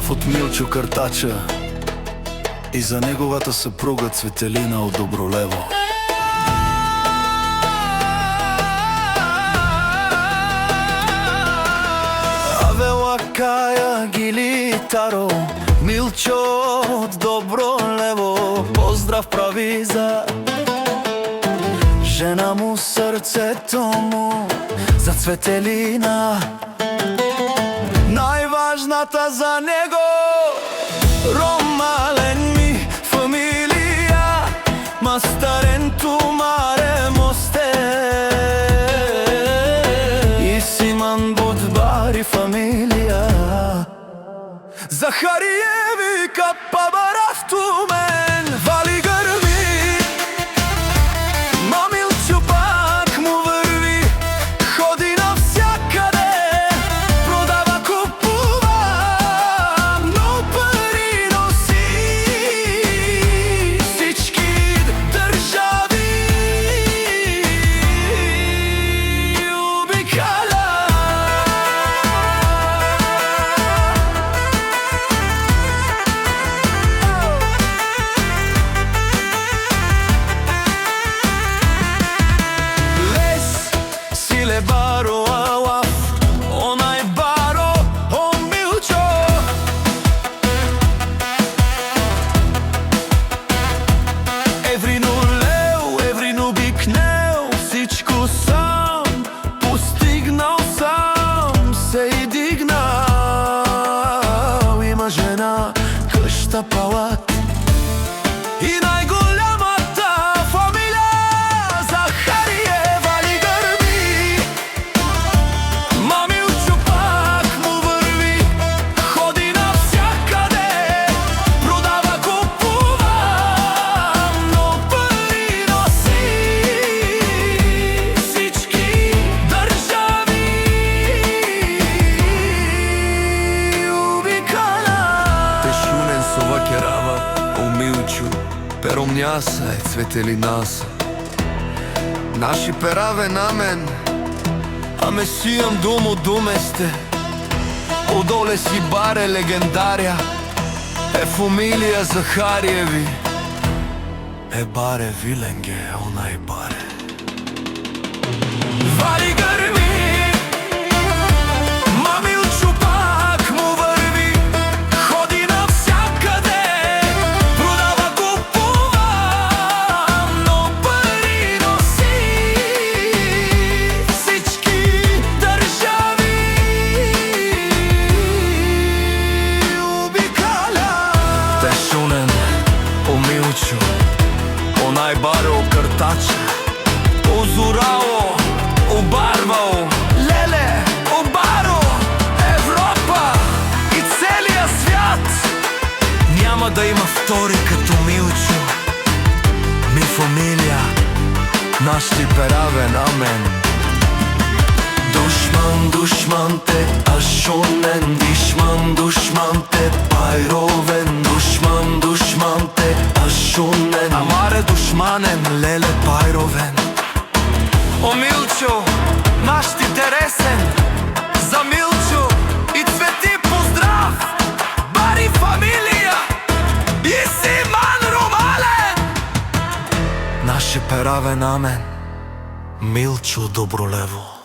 Поздрав од Милчо Картача и за неговата сапруга Цветелина од Добролево. Авела Каја Гилитаро, Милчо од Добролево. Поздрав прави за жена му, срцето му, за Цветелина, најважната за него. Ромален ми фамилија, мастарен ту маре мосте, и Симан Будбари фамилија, Захариеви капабарав ту мен. Вали грми, ма Милчо пак му врви, ходи навсякаде, продава, купува, но пари носи, всички држави обикаля. Баро алаф, онај баро, о Милчо. Еврину леу, еврину бикнеу, всичко сам постигнал, сам се и дигнал. Има жена, къща, палат и најголемата фамилија, Захариев. Пером њаса е Цветелинаса, наши пераве на мен, а ме сијам думо думесте. Одоле си баре легендарја, е фамилија Захариеви, е баре Виленге, онај баре. Вали грми, онај баро Картача, озурао, обарвао, леле, обаро, Европа и целиот свят. Няма да има втори като Милчо. Ми фамилија, наши пераве на мен. Душман, душман те ашонен, дишман, душман те пайровен, душман, душман те ашонен, амаре душманен, леле пайровен. О Милчо, наш ти тересен, за Милчо и Цвети поздрав, бари фамилија и Симан Ромален. Наше пераве на мен, Милчо Добролево.